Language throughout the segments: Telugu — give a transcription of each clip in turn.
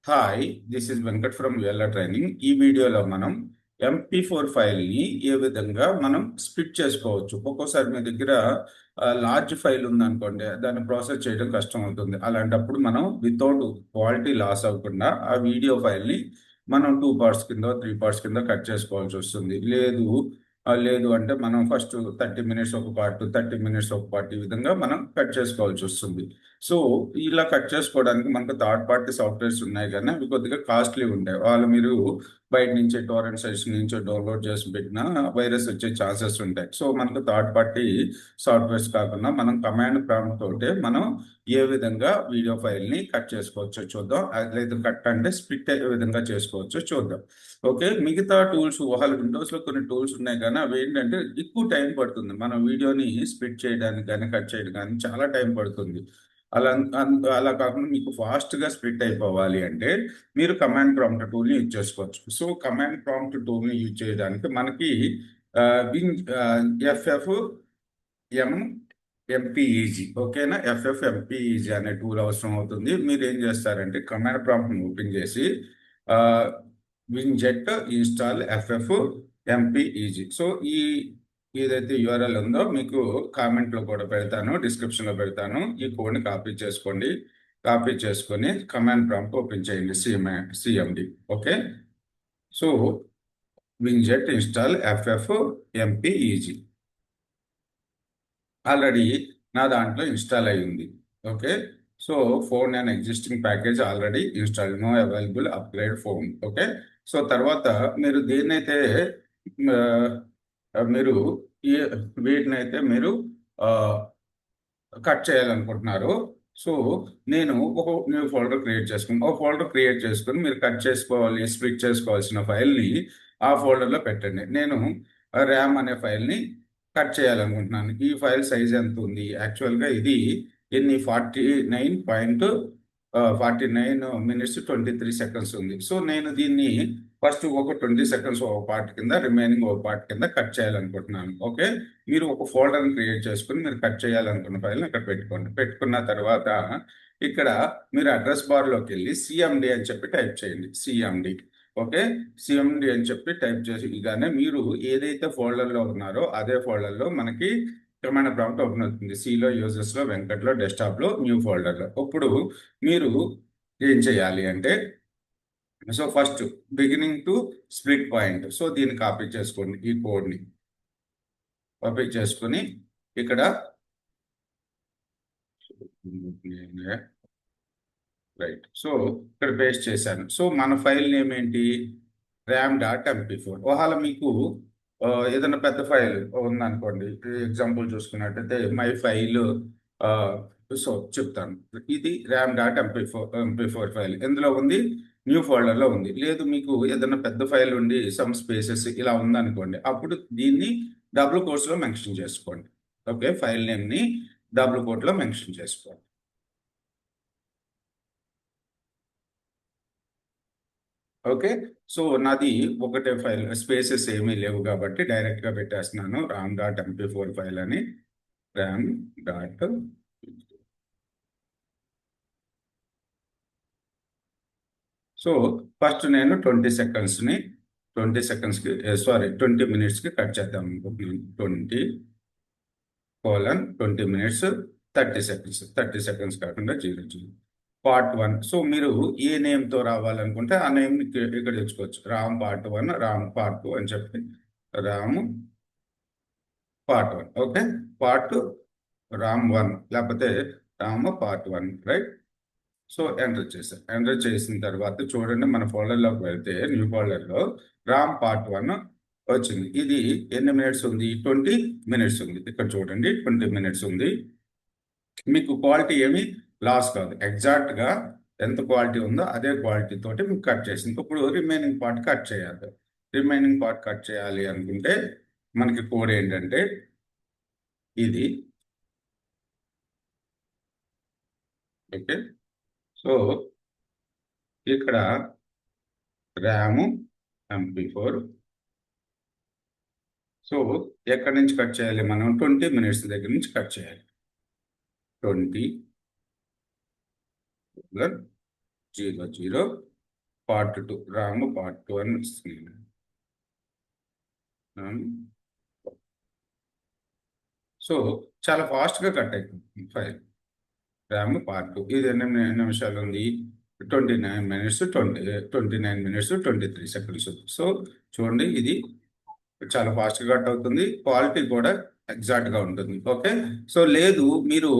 Hi, this is Venkat from ULR training. ఈ వీడియోలో మనం MP4 ఫైల్ని ఏ విధంగా మనం స్ప్లిట్ చేసుకోవచ్చు. ఒక్కోసారి మీ దగ్గర లార్జ్ ఫైల్ ఉందనుకోండి, దాన్ని ప్రాసెస్ చేయడం కష్టం అవుతుంది. అలాంటప్పుడు మనం వితౌట్ క్వాలిటీ లాస్ అవ్వకుండా ఆ వీడియో ఫైల్ని మనం 2 పార్ట్స్ కింద 3 పార్ట్స్ కింద కట్ చేసుకోవాల్సి వస్తుంది. లేదు అంటే మనం ఫస్ట్ 30 మినిట్స్ ఒక పార్ట్, 30 మినిట్స్ ఒక పార్ట్, ఈ విధంగా మనం కట్ చేసుకోవాల్సి వస్తుంది. సో ఇలా కట్ చేసుకోవడానికి మనకు థర్డ్ పార్టీ సాఫ్ట్వేర్స్ ఉన్నాయి, కానీ అవి కొద్దిగా కాస్ట్లీ ఉంటాయి. వాళ్ళు మీరు బయట నుంచి టోరెంట్ సైట్స్ నుంచి డౌన్లోడ్ చేసి పెట్టినా వైరస్ వచ్చే ఛాన్సెస్ ఉంటాయి. సో మనకు థర్డ్ పార్టీ సాఫ్ట్వేర్స్ కాకుండా మనం కమాండ్ ప్రాంప్ట్ తోటే మనం ఏ విధంగా వీడియో ఫైల్ని కట్ చేసుకోవచ్చో చూద్దాం. లేదు, కట్ అంటే స్ప్లిట్ ఏ విధంగా చేసుకోవచ్చో చూద్దాం. ఓకే, మిగతా టూల్స్ వాళ్ళ విండోస్లో కొన్ని టూల్స్ ఉన్నాయి, కానీ అవి ఏంటంటే ఎక్కువ టైం పడుతుంది. మనం వీడియోని స్ప్లిట్ చేయడానికి కానీ కట్ చేయడానికి కానీ చాలా టైం పడుతుంది. అలా కాకుండా మీకు ఫాస్ట్గా స్ప్లిట్ అయిపోవాలి అంటే మీరు కమాండ్ ప్రాంప్ట్ టూల్ని యూజ్ చేసుకోవచ్చు. సో కమాండ్ ప్రాంప్ట్ టూల్ని యూజ్ చేయడానికి మనకి ఎఫ్ఎఫ్ ఎంపీఈజీ, ఓకేనా? ఎంపీఈజీ అనే టూల్ అవసరం అవుతుంది. మీరు ఏం చేస్తారంటే కమాండ్ ప్రాంప్ట్ని ఓపెన్ చేసి వింజెట్ ఇన్స్టాల్ ఎఫ్ఎఫ్ ఎంపీఈజీ. సో ఏదైతే యూఆర్ఎల్ ఉందో మీకు కామెంట్లో కూడా పెడతాను, డిస్క్రిప్షన్లో పెడతాను. ఈ కోడ్ని కాపీ చేసుకోండి. కాపీ చేసుకొని కమాండ్ ప్రాంప్ట్ ఓపెన్ చేయండి, CMD. Okay, so winget install FF MPEG already నా దాంట్లో ఇన్స్టాల్ అయి ఉంది. Okay, so found and existing package already installed, no available upgrade found. Okay, so తర్వాత మీరు దేన్నైతే మీరు వీటినైతే మీరు కట్ చేయాలనుకుంటున్నారు. సో నేను ఒక న్యూ ఫోల్డర్ క్రియేట్ చేసుకుని మీరు కట్ చేసుకోవాలి, స్ప్లిట్ చేసుకోవాల్సిన ఫైల్ని ఆ ఫోల్డర్లో పెట్టండి. నేను ర్యామ్ అనే ఫైల్ని కట్ చేయాలనుకుంటున్నాను. ఈ ఫైల్ సైజ్ ఎంత ఉంది? యాక్చువల్గా ఇది 49 మినిట్స్ 23 సెకండ్స్ ఉంది. సో నేను దీన్ని ఫస్ట్ ఒక 20 సెకండ్స్ ఒక పార్ట్ కింద, రిమైనింగ్ ఒక పార్ట్ కింద కట్ చేయాలనుకుంటున్నాను. ఓకే, మీరు ఒక ఫోల్డర్ని క్రియేట్ చేసుకుని మీరు కట్ చేయాలనుకున్న ఫైల్ని అక్కడ పెట్టుకోండి. పెట్టుకున్న తర్వాత ఇక్కడ మీరు అడ్రస్ బార్లోకి వెళ్ళి సిఎండి అని చెప్పి టైప్ చేయండి. సిఎండి, ఓకే, సిఎండి అని చెప్పి టైప్ చేసి ఇలానే మీరు ఏదైతే ఫోల్డర్లో ఉన్నారో అదే ఫోల్డర్లో మనకి కమాండ్ ప్రాంప్ట్ ఓపెన్ అవుతుంది. సిలో, యూజర్స్లో, వెంకట్లో, డెస్క్టాప్లో, న్యూ ఫోల్డర్లో. ఇప్పుడు మీరు ఏం చేయాలి అంటే, so first beginning to split point, so దీన్ని కాపీ చేసుకోండి. ఈ కోడ్ని కాపీ చేసుకుని ఇక్కడ రైట్, సో ఇక్కడ పేస్ట్ చేశాను. సో మన ఫైల్ నేమ్ ఏంటి? ram.mp4. ఒకవేళ మీకు ఏదైనా పెద్ద ఫైల్ ఉందనుకోండి, ఎగ్జాంపుల్ చూసుకున్నట్టయితే మై ఫైల్, సో చెప్తాను. ఇది ram.mp4 ఫైల్ ఎందులో ఉంది? న్యూ ఫోల్డర్లో ఉంది. లేదు, మీకు ఏదైనా పెద్ద ఫైల్ ఉండి సమ్ స్పేసెస్ ఇలా ఉందనుకోండి, అప్పుడు దీన్ని డబుల్ కోట్స్లో మెన్షన్ చేసుకోండి. ఓకే, ఫైల్ నేమ్ని డబుల్ కోట్లో మెన్షన్ చేసుకోండి. ఓకే, సో నాది ఒకటే ఫైల్, స్పేసెస్ ఏమీ లేవు కాబట్టి డైరెక్ట్గా పెట్టేస్తున్నాను ram.mp4 ఫైల్ అని. ram డాట్ సో ఫస్ట్ నేను 20 మినిట్స్కి కట్ చేద్దాం అనుకుంటున్నాను. 20 మినిట్స్ 30 సెకండ్స్ కాకుండా 0 పార్ట్ 1. సో మీరు ఏ నేమ్తో రావాలనుకుంటే ఆ నేమ్ ఇక్కడ తెచ్చుకోవచ్చు. రామ్ పార్ట్ 1, రామ్ పార్ట్ 2 అని చెప్పి Ram part 1. Okay, part Ram 1 లేకపోతే Ram part 1, right. So enter చేసిన తర్వాత చూడండి, మన ఫోల్డర్లోకి వెళ్తే న్యూ ఫోల్డర్లో రామ్ పార్ట్ 1 వచ్చింది. ఇది ఎన్ని మినిట్స్ ఉంది? 20 మినిట్స్ ఉంది. ఇక్కడ చూడండి 20 మినిట్స్ ఉంది. మీకు క్వాలిటీ ఏమి లాస్ కాదు, ఎగ్జాక్ట్గా ఎంత క్వాలిటీ ఉందో అదే క్వాలిటీ తోటి మీకు కట్ చేసింది. ఇప్పుడు రిమైనింగ్ పార్ట్ కట్ చేయాలి. రిమైనింగ్ పార్ట్ కట్ చేయాలి అనుకుంటే మనకి కోడ్ ఏంటంటే ఇది. ఓకే, సో ఇక్కడ ర్యామ్ MP4. సో ఎక్కడి నుంచి కట్ చేయాలి? మనం 20 మినిట్స్ దగ్గర నుంచి కట్ చేయాలి. 20 0 0 పార్ట్ 2 రామ్ పార్ట్ 2 అని వస్తుంది. సో చాలా ఫాస్ట్గా కట్ అయిపోతుంది ఫైల్. ర్యామ్ పార్ట్ 2 ఇది ఎన్ని నిమిషాలు ఉంది? 29 minutes 29 minutes 23 seconds. సో చూడండి, ఇది చాలా ఫాస్ట్గా కట్ అవుతుంది, క్వాలిటీ కూడా ఎగ్జాక్ట్గా ఉంటుంది. ఓకే, సో లేదు మీరు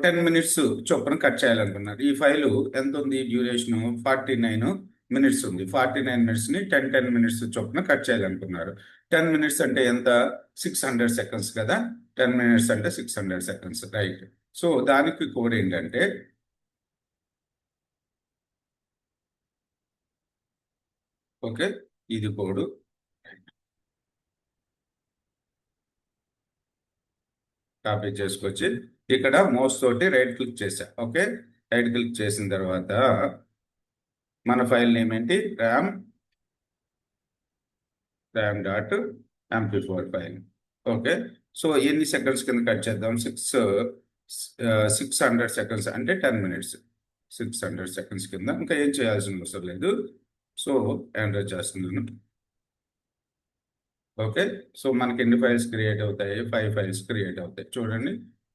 10 minutes చొప్పున కట్ చేయాలనుకున్నారు. ఈ ఫైలు ఎంత ఉంది? డ్యూరేషన్ 49 minutes ఉంది. 49 minutesని 10 minutes చొప్పున కట్ చేయాలనుకున్నారు. 10 minutes అంటే ఎంత? 600 seconds కదా. 10 minutes అంటే 600 seconds, రైట్. సో దానికి కోడ్ ఏంటంటే, ఓకే, ఇది కోడ్. కాపీ చేసుకొచ్చి ఇక్కడ మౌస్ తోటి రైట్ క్లిక్ చేసా. ఓకే, రైట్ క్లిక్ చేసిన తర్వాత మన ఫైల్ నేమ్ ఏంటి? RAM dot MP4 file. Okay, so ఎన్ని సెకండ్స్ కింద కట్ చేద్దాం? 600 seconds అంటే 10 minutes. 600 seconds కింద ఇంకా ఏం చేయాల్సిన అవసరం లేదు. సో ఎంటర్ చేస్తున్నాను. ఓకే, సో మనకి ఎన్ని ఫైల్స్ క్రియేట్ అవుతాయి? 5 ఫైల్స్ క్రియేట్ అవుతాయి, చూడండి.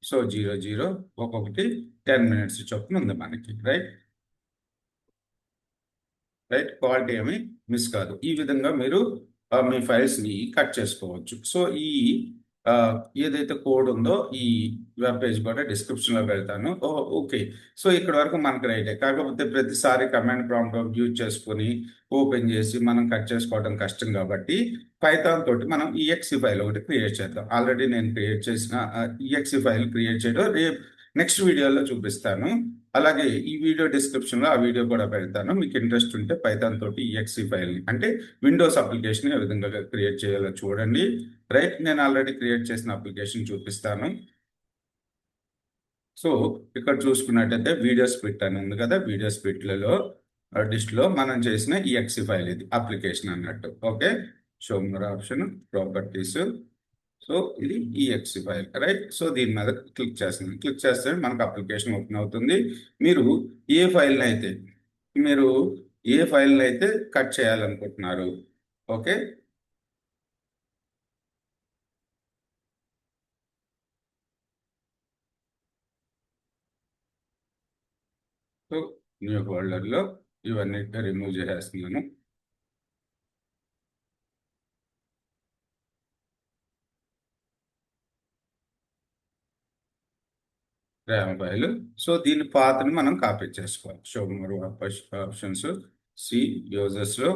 సో 00 ఒక్కొక్కటి 10 minutes చొప్పున ఉంది మనకి, రైట్. క్వాలిటీ ఏమి మిస్ కాదు. ఈ విధంగా మీరు మీ ఫైల్స్ని కట్ చేసుకోవచ్చు. సో ఈ ఆ, ఏదైతే కోడ్ ఉందో ఈ వెబ్ పేజ్ కూడా డిస్క్రిప్షన్లో పెడతాను. ఓకే, సో ఇక్కడ వరకు మనకి రైటే. కాకపోతే ప్రతిసారి కమాండ్ ప్రాంప్ట్ యూజ్ చేసుకొని ఓపెన్ చేసి మనం కట్ చేసుకోవడం కష్టం కాబట్టి పైథాన్ తోటి మనం ఈఎక్సి ఫైల్ ఒకటి క్రియేట్ చేద్దాం. ఆల్రెడీ నేను క్రియేట్ చేసిన ఈఎక్సి ఫైల్ క్రియేట్ చేయడం రేపు నెక్స్ట్ వీడియోలో చూపిస్తాను. అలాగే ఈ వీడియో డిస్క్రిప్షన్లో ఆ వీడియో కూడా పెడతాను. మీకు ఇంట్రెస్ట్ ఉంటే పైథాన్ తోటి ఈఎక్సి ఫైల్ని అంటే విండోస్ అప్లికేషన్ ఏ విధంగా క్రియేట్ చేయాలో చూడండి, రైట్. నేను ఆల్రెడీ క్రియేట్ చేసిన అప్లికేషన్ చూపిస్తాను. సో ఇక్కడ చూసుకున్నట్టయితే వీడియో స్ప్లిట్ అని ఉంది కదా. వీడియో స్ప్లిట్లలో డిస్ట్లో మనం చేసిన ఈఎక్సి ఫైల్ ఇది అప్లికేషన్ అన్నట్టు. Okay, show more option, properties. So ఇది ఈఎక్సి ఫైల్, రైట్. సో దీని మీద క్లిక్ చేస్తుంది. క్లిక్ చేస్తే మనకు అప్లికేషన్ ఓపెన్ అవుతుంది. మీరు ఏ ఫైల్ని అయితే మీరు ఏ ఫైల్ని అయితే కట్ చేయాలనుకుంటున్నారు, ఓకే. సో న్యూ ఫోల్డర్లో ఇవన్నీ రిమూవ్ చేసేస్తున్నాను. RAM file. సో దీని పాత్ని మనం కాపీ చేసుకోవాలి. షో మోర్ ఆప్షన్స్, సి యూజర్స్లో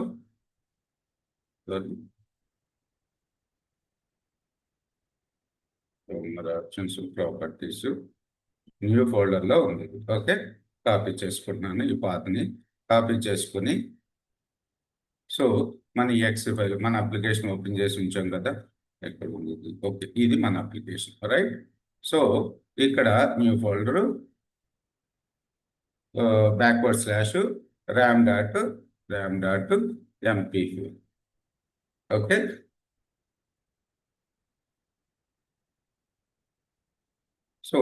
ఆప్షన్స్, ప్రాపర్టీస్, న్యూ ఫోల్డర్లో ఉంది. ఓకే, కాపీ చేసుకుంటున్నాను. ఈ పాత్ని కాపీ చేసుకుని, సో మన ఈఎక్సి ఫైల్ మన అప్లికేషన్ ఓపెన్ చేసి ఉంచాం కదా, ఎక్కడ ఉంది? ఓకే, ఇది మన అప్లికేషన్, రైట్. సో ఇక్కడ new folder // ram.mp4. Okay, so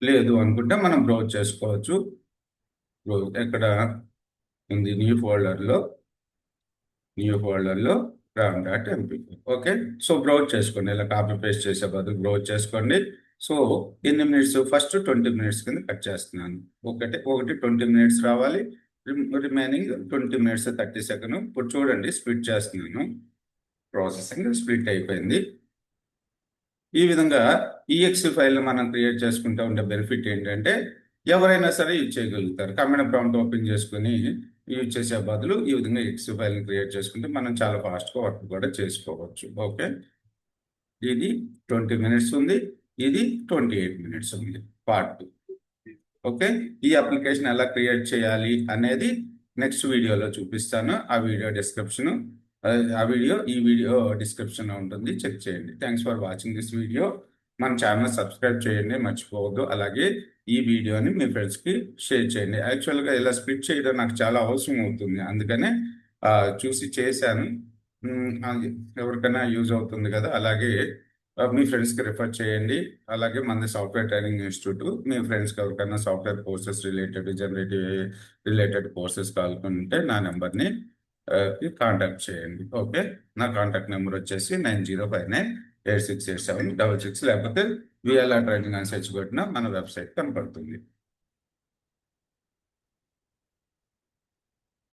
లేదు అనుకుంటే మనం బ్రౌజ్ చేసుకోవచ్చు. ఎక్కడ ఉంది? న్యూ ఫోల్డర్లో ram.mp4. ఓకే, సో బ్రౌజ్ చేసుకోండి. ఇలా కాపీ పేస్ట్ చేసే బదులు బ్రౌజ్ చేసుకోండి. సో ఎన్ని మినిట్స్? ఫస్ట్ 20 minutes కింద కట్ చేస్తున్నాను. ఒకటి 20 minutes రావాలి, రిమైనింగ్ 20 minutes 30 seconds. ఇప్పుడు చూడండి, స్ప్లిట్ చేస్తున్నాను. ప్రాసెసింగ్ స్ప్లిట్ అయిపోయింది. ఈ విధంగా ఈఎక్సి ఫైల్ మనం క్రియేట్ చేసుకుంటూ ఉండే బెనిఫిట్ ఏంటంటే ఎవరైనా సరే యూజ్ చేయగలుగుతారు. కమాండ్ ప్రాంప్ట్ ఓపెన్ చేసుకుని యూజ్ చేసే బదులు ఈ విధంగా ఈఎక్సి ఫైల్ని క్రియేట్ చేసుకుంటే మనం చాలా ఫాస్ట్గా వర్క్ కూడా చేసుకోవచ్చు. ఓకే, ఇది 20 minutes ఉంది, ఇది 28 minutes ఉంది, పార్ట్ 2. ఓకే, ఈ అప్లికేషన్ ఎలా క్రియేట్ చేయాలి అనేది నెక్స్ట్ వీడియోలో చూపిస్తాను. ఈ వీడియో డిస్క్రిప్షన్లో ఉంటుంది, చెక్ చేయండి. Thanks for watching this video. మన ఛానల్ సబ్స్క్రైబ్ చేయండి, మర్చిపోవద్దు. అలాగే ఈ వీడియోని మీ ఫ్రెండ్స్కి షేర్ చేయండి. యాక్చువల్గా ఇలా స్ప్లిట్ చేయడం నాకు చాలా అవసరం అవుతుంది, అందుకనే చూసి చేశాను. ఎవరికైనా యూజ్ అవుతుంది కదా. అలాగే మీ ఫ్రెండ్స్కి రిఫర్ చేయండి. అలాగే మన సాఫ్ట్వేర్ ట్రైనింగ్ ఇన్స్టిట్యూట్ మీ ఫ్రెండ్స్కి ఎవరికైనా software courses related generative related courses కావాలనుకుంటే నా నెంబర్ని కాంటాక్ట్ చేయండి. ఓకే, నా కాంటాక్ట్ నెంబర్ వచ్చేసి 9059868766, లేకపోతే విఎల్ఆర్ ట్రైనింగ్ అని సెర్చ్ కొట్టినా మన వెబ్సైట్ కనపడుతుంది.